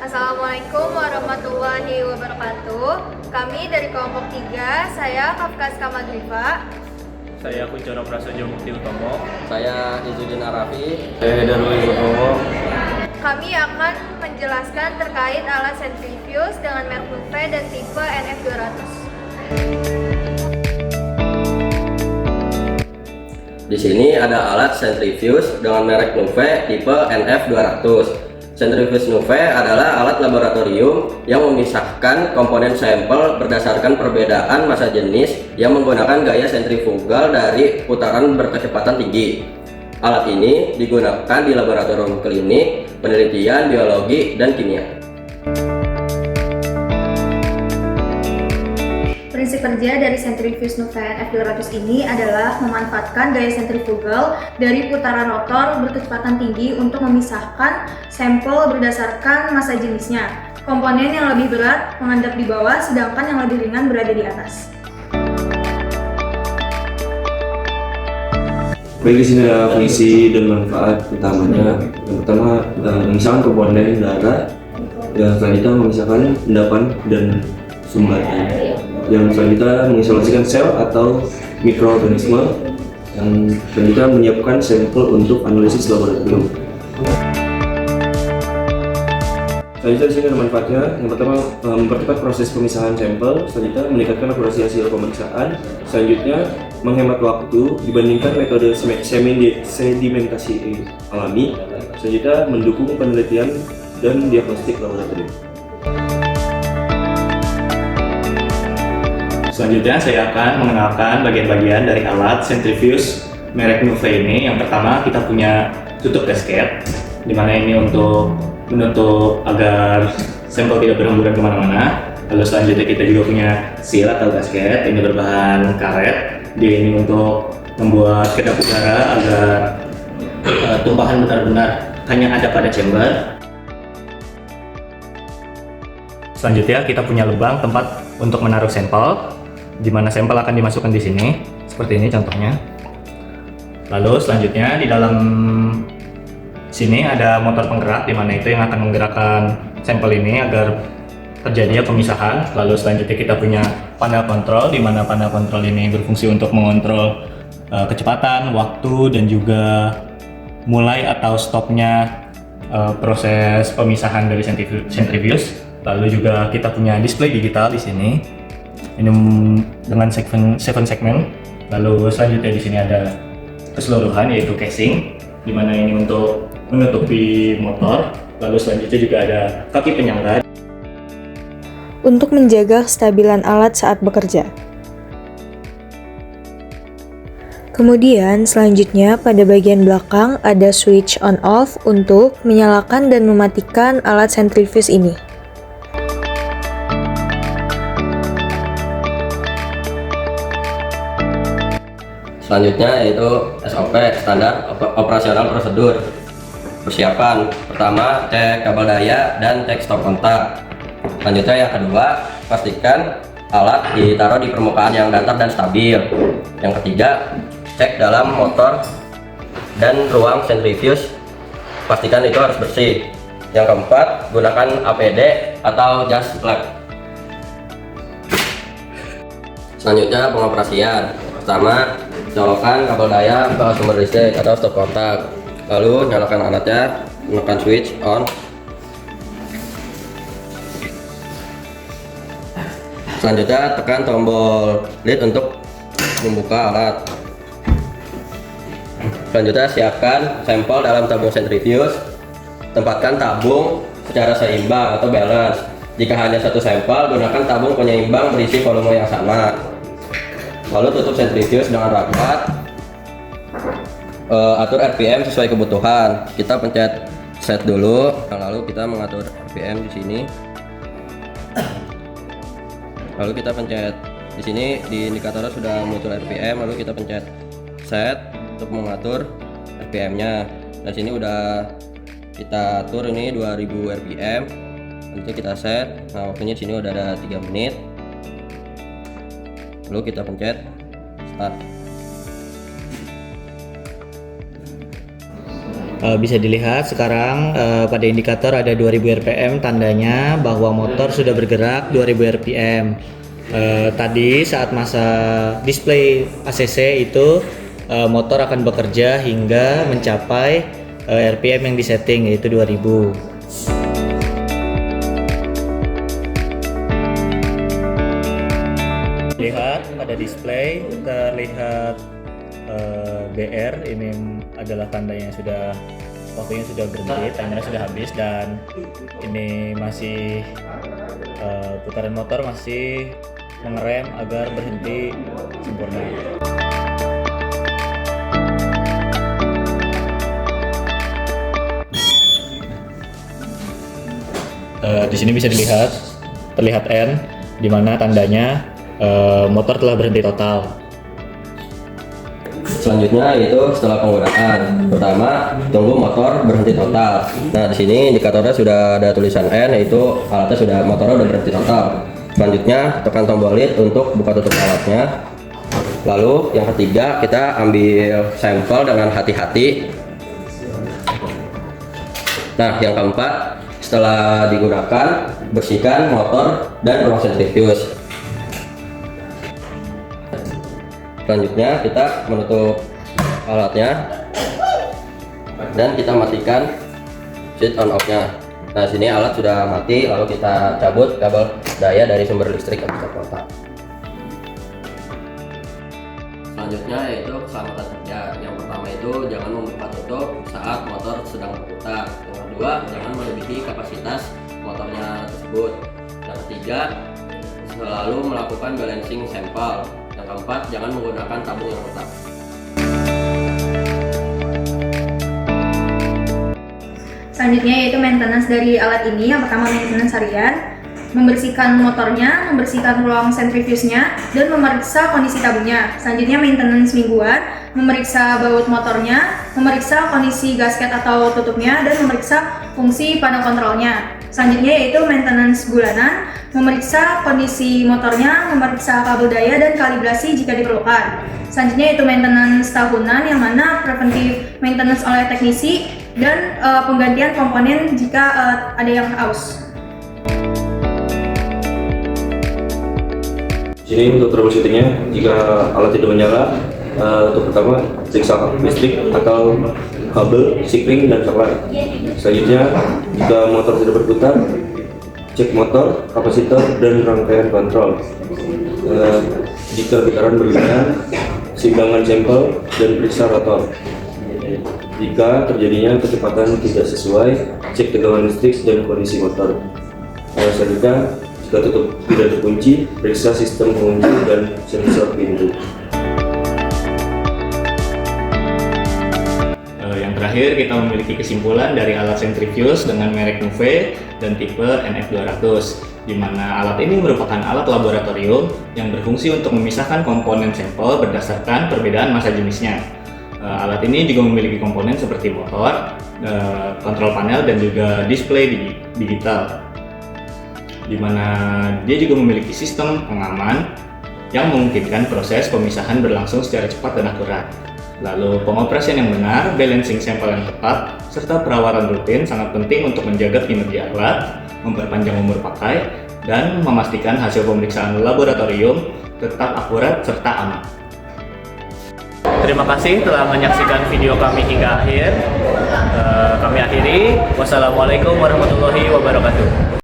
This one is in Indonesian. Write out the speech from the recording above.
Assalamualaikum warahmatullahi wabarakatuh. Kami dari kelompok 3, saya Kafkaska Magrifa. Saya Kunchoro Prasojo Mukti Utomo. Saya Izudin Arafi. Saya Darul Utomo. Kami akan menjelaskan terkait alat centrifuge dengan merek Nuve dan tipe NF200. Di sini ada alat centrifuge dengan merek Nuve tipe NF200. Centrifuge Nuve adalah alat laboratorium yang memisahkan komponen sampel berdasarkan perbedaan massa jenis yang menggunakan gaya sentrifugal dari putaran berkecepatan tinggi. Alat ini digunakan di laboratorium klinik, penelitian biologi, dan kimia. Prinsip kerja dari centrifuge Nuve NF200 ini adalah memanfaatkan gaya sentrifugal dari putaran rotor berkecepatan tinggi untuk memisahkan sampel berdasarkan massa jenisnya. Komponen yang lebih berat mengendap di bawah, sedangkan yang lebih ringan berada di atas. Baik, di sini ada fungsi dan manfaat utamanya. Yang pertama, memisahkan komponen darah. Yang selanjutnya memisahkan endapan dan sumbatan. Yang selanjutnya mengisolasikan sel atau mikroorganisme. Yang selanjutnya menyiapkan sampel untuk analisis laboratorium. Selanjutnya di sini ada manfaatnya. Yang pertama, mempercepat proses pemisahan sampel. Selanjutnya meningkatkan akurasi hasil pemeriksaan. Selanjutnya menghemat waktu dibandingkan metode sedimentasi alami. Selanjutnya mendukung penelitian dan diagnostik laboratorium. Selanjutnya saya akan mengenalkan bagian-bagian dari alat centrifuge merek Nuve ini. Yang pertama kita punya tutup gasket, dimana ini untuk menutup agar sampel tidak berhamburan kemana-mana. Lalu selanjutnya kita juga punya seal atau gasket, ini berbahan karet. Dia ini untuk membuat kedap udara agar tumpahan benar-benar hanya ada pada chamber. Selanjutnya kita punya lubang tempat untuk menaruh sampel, di mana sampel akan dimasukkan di sini, seperti ini contohnya. Lalu selanjutnya di dalam sini ada motor penggerak, di mana itu yang akan menggerakkan sampel ini agar terjadinya pemisahan. Lalu selanjutnya kita punya panel kontrol, di mana panel kontrol ini berfungsi untuk mengontrol kecepatan, waktu, dan juga mulai atau stopnya proses pemisahan dari centrifuge. Lalu juga kita punya display digital di sini. Ini dengan 7 segmen. Lalu selanjutnya di sini ada keseluruhan, yaitu casing, di mana ini untuk menutupi motor. Lalu selanjutnya juga ada kaki penyangga untuk menjaga kestabilan alat saat bekerja. Kemudian selanjutnya pada bagian belakang ada switch on off untuk menyalakan dan mematikan alat centrifuge ini. Selanjutnya yaitu SOP, standar operasional prosedur. Persiapan pertama, cek kabel daya dan cek stop kontak. Selanjutnya yang kedua, pastikan alat ditaruh di permukaan yang datar dan stabil. Yang ketiga, cek dalam motor dan ruang centrifuge, pastikan itu harus bersih. Yang keempat, gunakan APD atau jas plug. Selanjutnya pengoperasian. Pertama, colokan kabel daya ke sumber listrik atau stop kontak. Lalu nyalakan alatnya, menekan switch on. Selanjutnya tekan tombol lead untuk membuka alat. Selanjutnya siapkan sampel dalam tabung centrifuge. Tempatkan tabung secara seimbang atau balance. Jika hanya satu sampel, gunakan tabung penyeimbang berisi volume yang sama. Lalu tutup centrifuge dengan rapat. Atur RPM sesuai kebutuhan. Kita pencet set dulu, lalu kita mengatur RPM di sini. Lalu kita pencet di sini, di indikator sudah muncul RPM, lalu kita pencet set untuk mengatur RPM-nya. Dan sini udah kita atur ini 2000 RPM. Nanti kita set. Nah, waktunya di sini udah ada 3 menit. Lalu kita pencet start. Bisa dilihat sekarang pada indikator ada 2000 rpm, tandanya bahwa motor sudah bergerak 2000 rpm. Tadi saat masa display ACC itu motor akan bekerja hingga mencapai rpm yang disetting, yaitu 2000. Lihat pada display terlihat BR, ini adalah tandanya waktunya sudah berhenti, timernya sudah habis, dan ini masih putaran motor masih mengerem agar berhenti sempurna. Di sini bisa terlihat N, di mana tandanya motor telah berhenti total. Selanjutnya yaitu setelah penggunaan. Pertama, tunggu motor berhenti total. Nah, di sini indikatornya sudah ada tulisan N, yaitu motornya sudah berhenti total. Selanjutnya, tekan tombol lead untuk buka tutup alatnya. Lalu yang ketiga, kita ambil sampel dengan hati-hati. Nah, yang keempat, setelah digunakan, bersihkan motor dan ruang sentrifuge. Selanjutnya kita menutup alatnya dan kita matikan switch on off-nya. Nah, sini alat sudah mati, lalu kita cabut kabel daya dari sumber listrik ke stop kontak. Selanjutnya yaitu keselamatan kerja. Yang pertama itu jangan membuka tutup saat motor sedang berputar. Yang kedua, jangan melebihi kapasitas motornya tersebut. Yang ketiga, selalu melakukan balancing sampel. Yang keempat, jangan menggunakan tabung yang rusak. Selanjutnya yaitu maintenance dari alat ini. Yang pertama, maintenance harian, membersihkan motornya, membersihkan ruang sentrifuge-nya, dan memeriksa kondisi tabungnya. Selanjutnya, maintenance mingguan, memeriksa baut motornya, memeriksa kondisi gasket atau tutupnya, dan memeriksa fungsi panel kontrolnya. Selanjutnya yaitu maintenance bulanan, memeriksa kondisi motornya, memeriksa kabel daya, dan kalibrasi jika diperlukan. Selanjutnya yaitu maintenance tahunan, yang mana preventive maintenance oleh teknisi, dan penggantian komponen jika ada yang aus. Sini untuk troubleshootingnya, jika alat tidak menyala, untuk pertama periksa listrik atau kabel, sikring, dan saklar. Selanjutnya, jika motor tidak berputar, cek motor, kapasitor, dan rangkaian kontrol. Jika getaran berlebihan, simbangan sampel, dan periksa rotor. Jika terjadinya kecepatan tidak sesuai, cek tegangan listrik dan kondisi motor. Selanjutnya, jika tutup tidak terkunci, periksa sistem pengunci dan sensor pintu. Yang terakhir, kita memiliki kesimpulan dari alat sentrifuge dengan merek Nuve dan tipe NF200, di mana alat ini merupakan alat laboratorium yang berfungsi untuk memisahkan komponen sampel berdasarkan perbedaan massa jenisnya. Alat ini juga memiliki komponen seperti motor, kontrol panel, dan juga display digital, di mana dia juga memiliki sistem pengaman yang memungkinkan proses pemisahan berlangsung secara cepat dan akurat. Lalu pengoperasian yang benar, balancing sampel yang tepat, serta perawatan rutin sangat penting untuk menjaga kinerja alat, memperpanjang umur pakai, dan memastikan hasil pemeriksaan laboratorium tetap akurat serta aman. Terima kasih telah menyaksikan video kami hingga akhir. Kami akhiri. Wassalamualaikum warahmatullahi wabarakatuh.